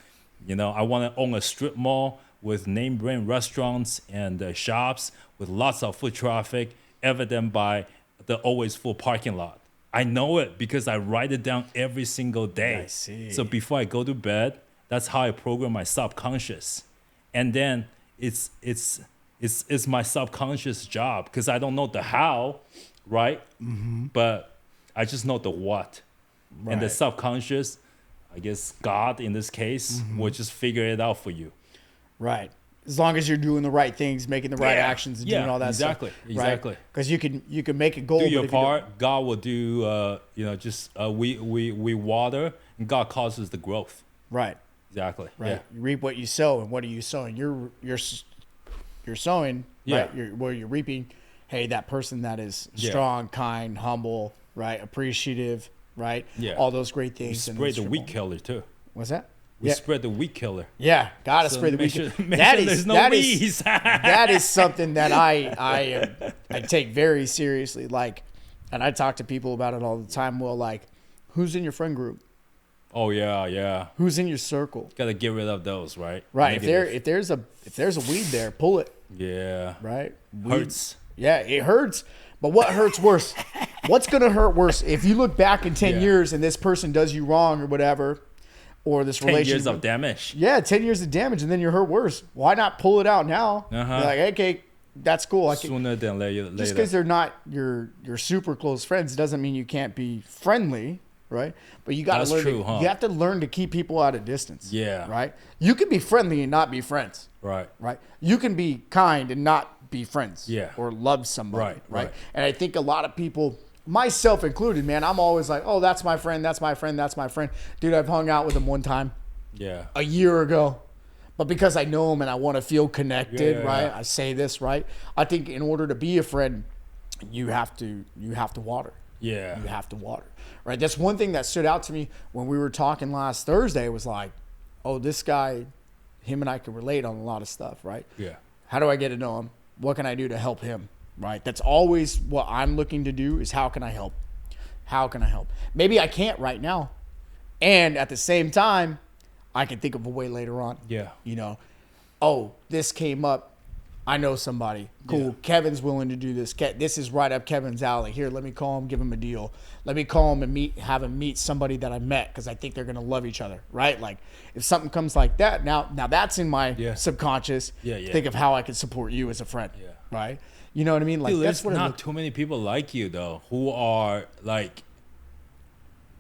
You know, I want to own a strip mall with name brand restaurants and shops with lots of foot traffic, evident by the always full parking lot. I know it because I write it down every single day. I see. So before I go to bed, that's how I program my subconscious. And then it's my subconscious job because I don't know the how, right? But I just know the what. Right. And the subconscious, I guess God in this case, will just figure it out for you. Right. As long as you're doing the right things, making the right actions, and doing all that exactly, stuff. Exactly. Because you can make a goal. Do your part. God will do. We water, and God causes the growth. Right. Exactly. Right. Yeah. You reap what you sow, and what are you sowing? You're sowing. Yeah. Right. You're reaping. Hey, that person that is Yeah. strong, kind, humble, right, appreciative, right. Yeah. All those great We things. spray the weed killer too. What's that? We Yeah. spread the weed killer. Yeah, gotta So spray the make weed. sure- make That sure is there's no that is- weeds. that is something that I take very seriously. Like, and I talk to people about it all the time. Well, like, who's in your friend group? Oh yeah. Who's in your circle? Got to get rid of those, right? Right. Negative. If there's a weed there, pull it. Yeah. Right. Hurts. Yeah, it hurts. But what hurts worse? What's gonna hurt worse if you look back in 10 Yeah. years and this person does you wrong or whatever, or this 10 relationship? years of damage. Yeah, 10 years of damage, and then you're hurt worse. Why not pull it out now? Uh-huh. Be like, okay, that's cool. I can, Sooner than later. just because they're not your super close friends doesn't mean you can't be friendly, right? But you got to That's learn. true, huh? You have to learn to keep people at a distance. Yeah. Right. You can be friendly and not be friends. Right. Right. You can be kind and not be friends. Yeah. Or love somebody. Right. And I think a lot of people, myself included, man, I'm always like, oh, that's my friend. That's my friend. That's my friend. Dude, I've hung out with him one time Yeah. a year ago. But because I know him and I want to feel connected, Yeah. right? I say this, right? I think in order to be a friend, you have to water. Yeah. You have to water, right? That's one thing that stood out to me when we were talking last Thursday was like, oh, this guy, him and I can relate on a lot of stuff, right? Yeah. How do I get to know him? What can I do to help him, right? That's always what I'm looking to do is how can I help? How can I help? Maybe I can't right now. And at the same time, I can think of a way later on. Yeah. You know, oh, this came up. I know somebody. Cool. Yeah. Kevin's willing to do this. This is right up Kevin's alley. Here, let me call him, give him a deal. Let me call him and have him meet somebody that I met because I think they're gonna love each other, right? Like, if something comes like that, now that's in my subconscious. Yeah, yeah. Think of how I can support you as a friend, Yeah. right? You know what I mean? Like, Dude, that's there's what not too many people like you though who are like,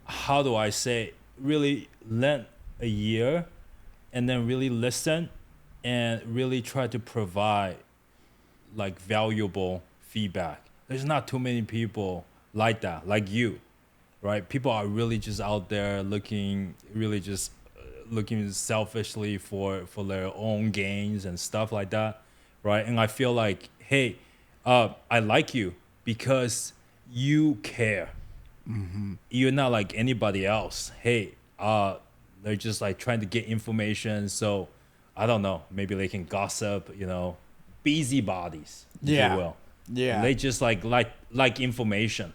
how do I say, really lend a year and then really listen and really try to provide like valuable feedback. There's not too many people like that, like you, right? People are really just out there looking selfishly for their own gains and stuff like that, right? And I feel like, hey, I like you because you care. Mm-hmm. You're not like anybody else. Hey, they're just like trying to get information. So I don't know, maybe they can gossip, busybodies, if you will. Yeah. They just like information,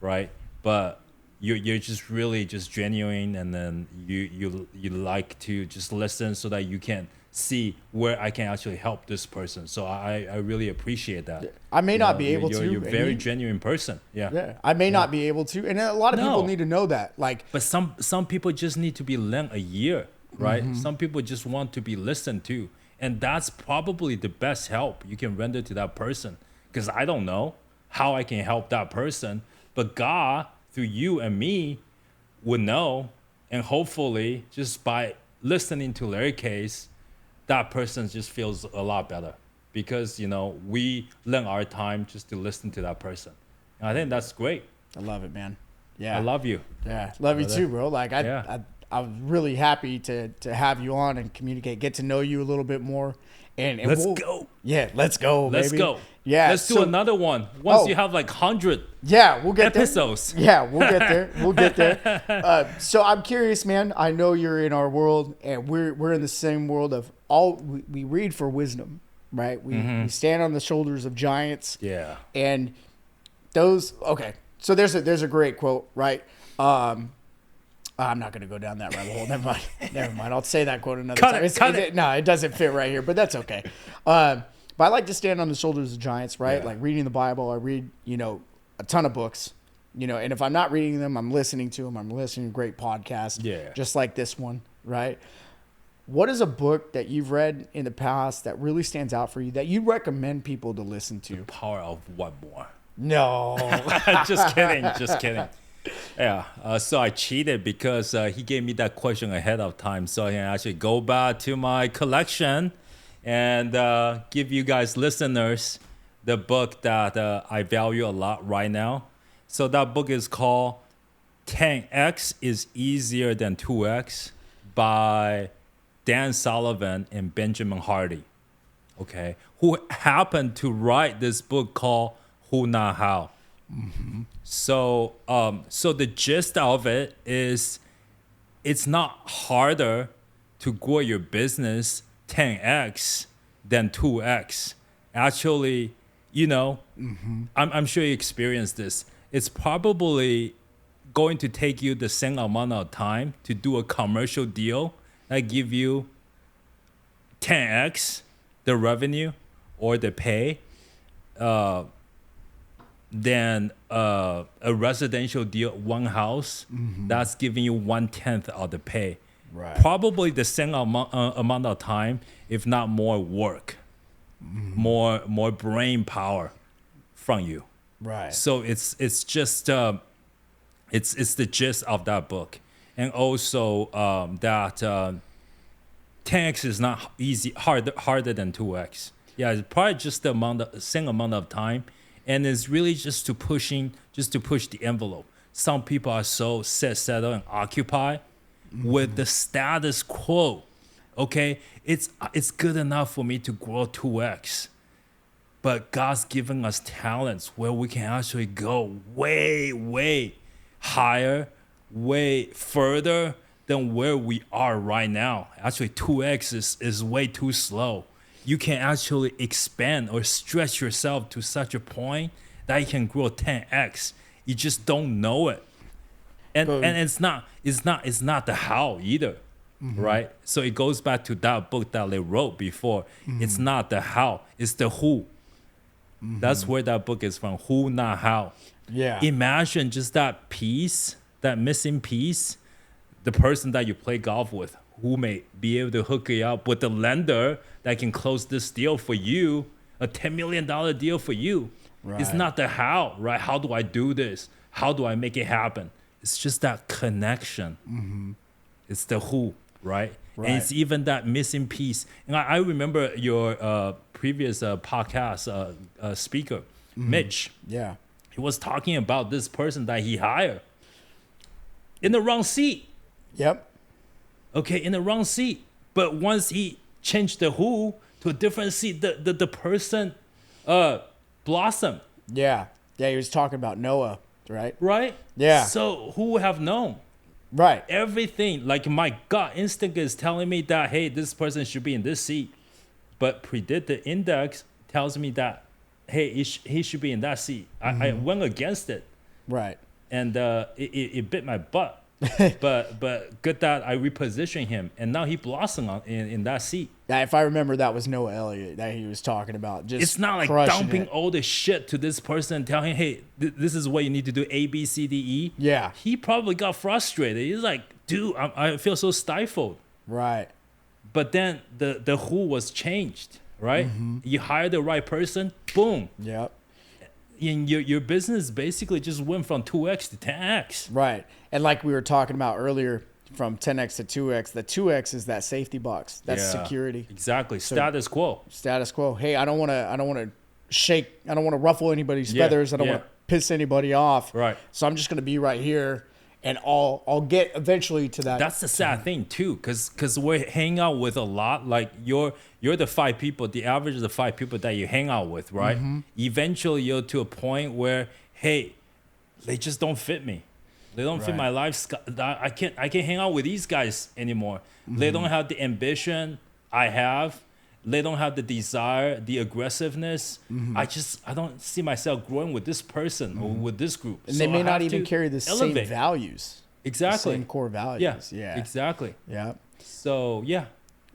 right? But you're just really just genuine, and then you like to just listen so that you can see where I can actually help this person. So I really appreciate that. I may not be able to. You're a very genuine person. Yeah. Yeah. I may not be able to. And a lot of people need to know that. Like, but some people just need to be lent a year, right? Mm-hmm. Some people just want to be listened to. And that's probably the best help you can render to that person. Because I don't know how I can help that person. But God, through you and me, would know. And hopefully, just by listening to their case, that person just feels a lot better. Because, we lend our time just to listen to that person. And I think that's great. I love it, man. Yeah. I love you. Yeah. Love you too, bro. Like, I I was really happy to have you on and communicate, get to know you a little bit more. And Let's go. Yeah, let's go, Let's baby. go. Yeah, Let's do another one once you have like 100 yeah, we'll get episodes. There. Yeah, we'll get there. We'll get there. So I'm curious, man. I know you're in our world, and we're in the same world of we read for wisdom, right? We stand on the shoulders of giants. Yeah. And those so there's a great quote, right? I'm not going to go down that rabbit hole. Never mind. I'll say that quote another time. No, it doesn't fit right here, but that's okay. But I like to stand on the shoulders of giants, right? Yeah. Like reading the Bible. I read, a ton of books, and if I'm not reading them, I'm listening to them. I'm listening to great podcasts, just like this one, right? What is a book that you've read in the past that really stands out for you that you recommend people to listen to? The Power of One More. No. Just kidding. Yeah, so I cheated because he gave me that question ahead of time, so I can actually go back to my collection and give you guys listeners the book that I value a lot right now. So that book is called 10X is Easier Than 2X by Dan Sullivan and Benjamin Hardy, okay, who happened to write this book called Who Not How. Mm-hmm. So the gist of it is it's not harder to grow your business 10x than 2x. Actually, I'm sure you experienced this. It's probably going to take you the same amount of time to do a commercial deal that give you 10x the revenue or the pay than a residential deal, one house, that's giving you 1/10 of the pay. Right. Probably the same amount of time, if not more work, more brain power from you. Right. So it's just it's the gist of that book, and also that 10x is not harder than 2x. Yeah, it's probably just the same amount of time. And it's really just to push the envelope. Some people are so settled and occupied with the status quo. Okay, it's good enough for me to grow 2x, but God's given us talents where we can actually go way higher, way further than where we are right now. Actually, 2x is way too slow. You can actually expand or stretch yourself to such a point that you can grow 10x. You just don't know it, and it's not the how either, right? So it goes back to that book that they wrote before. It's not the how, it's the who. That's where that book is from. Who, not how. Yeah. Imagine just that piece, that missing piece, the person that you play golf with, who may be able to hook you up with the lender that can close this deal for you, a $10 million deal for you. Right. It's not the how, right? How do I do this? How do I make it happen? It's just that connection. It's the who, right? And it's even that missing piece. And I remember your previous podcast speaker, Mitch. Yeah. He was talking about this person that he hired in the wrong seat. Yep. Okay, in the wrong seat. But once he changed the who to a different seat, the person blossomed. Yeah. Yeah, he was talking about Noah, right? Right? Yeah. So who would have known? Right. Everything, like my gut instinct is telling me that, hey, this person should be in this seat. But predicted index tells me that, hey, he should be in that seat. I went against it. Right. And it bit my butt. but good that I repositioned him, and now he blossomed in that seat. Yeah, if I remember, that was Noah Elliott that he was talking about. Just it's not like dumping all the shit to this person and telling him, hey, this is what you need to do, A, B, C, D, E. Yeah. He probably got frustrated. He's like, dude, I feel so stifled. Right. But then the who was changed, right? You hire the right person, boom. Yep. And your business basically just went from 2x to 10x. Right. And like we were talking about earlier, from 10x to 2x, the 2x is that safety box. That's security. Exactly. Status quo. Status quo. Hey, I don't want to shake. I don't want to ruffle anybody's feathers. I don't want to piss anybody off. Right. So I'm just going to be right here. and I'll get eventually to that. That's the sad thing too, because we're hanging out with a lot. Like you're the 5 people, the average of the 5 people that you hang out with, right? Eventually you're to a point where, hey, they just don't fit me. They don't fit my lifestyle. I can't hang out with these guys anymore. They don't have the ambition I have. They don't have the desire, the aggressiveness. I don't see myself growing with this person or with this group. And they may not even carry the same values. Exactly. The same core values. Yeah. Exactly. Yeah. So, yeah.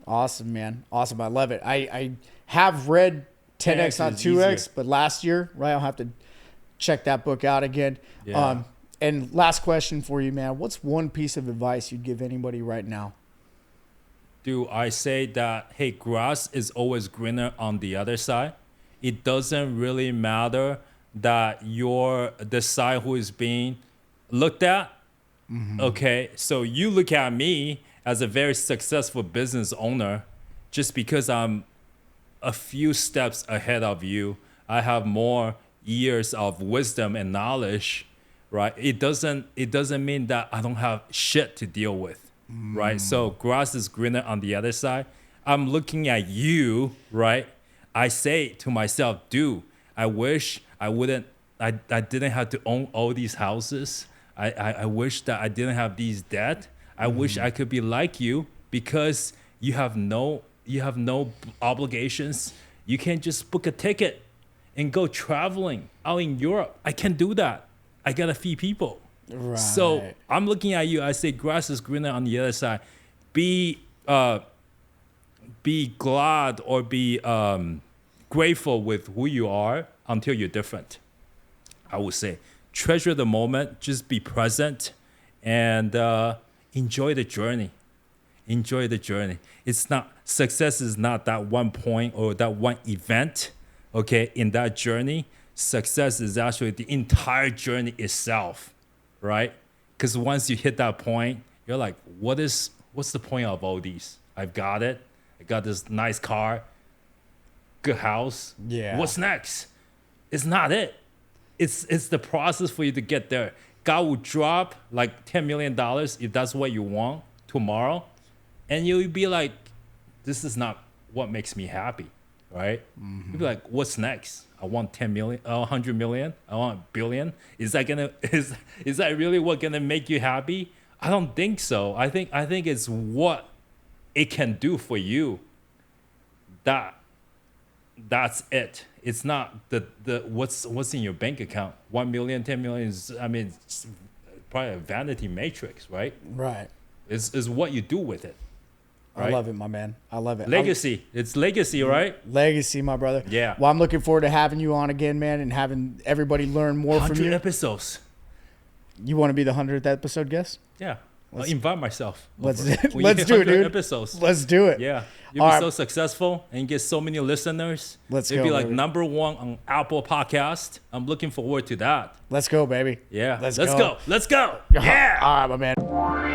Awesome, man. Awesome. I love it. I have read 10X, not 2X, but last year, right? I'll have to check that book out again. Yeah. And last question for you, man. What's one piece of advice you'd give anybody right now? Do I say that, hey, grass is always greener on the other side? It doesn't really matter that you're the side who is being looked at. Okay, so you look at me as a very successful business owner just because I'm a few steps ahead of you. I have more years of wisdom and knowledge, right? It doesn't mean that I don't have shit to deal with. Right, so grass is greener on the other side. I'm looking at you, right? I say to myself, dude, I wish I didn't have to own all these houses. I wish that I didn't have these debt. I wish I could be like you because you have no obligations. You can just book a ticket and go traveling out in Europe. I can't do that. I gotta feed people. Right. So I'm looking at you. I say grass is greener on the other side. Be glad or be grateful with who you are until you're different. I would say treasure the moment. Just be present and enjoy the journey. Enjoy the journey. Success is not that one point or that one event. Okay, in that journey, success is actually the entire journey itself. Right? Because once you hit that point, you're like, what's the point of all these? I've got it. I got this nice car, good house. Yeah. What's next? It's not it. It's the process for you to get there. God will drop like $10 million if that's what you want tomorrow. And you'll be like, this is not what makes me happy. Right? You'll be like, what's next? I want 10 million, 100 million. I want a billion. Is that really what gonna make you happy? I don't think so. I think it's what it can do for you. That's it. It's not the what's in your bank account. 1 million, 10 million is, it's probably a vanity matrix, right? Right. Is what you do with it. Right? I love it, my man. I love it. Legacy. It's legacy, right? Legacy, my brother. Yeah. Well, I'm looking forward to having you on again, man, and having everybody learn more from you. 100 episodes. You want to be the 100th episode guest? Yeah. I'll invite myself. Let's do it, dude. Episodes. Let's do it. Yeah. You'll be so successful and get so many listeners. It'll be like number 1 on Apple Podcast. I'm looking forward to that. Let's go, baby. Yeah. Let's go. Let's go. Yeah. All right, my man.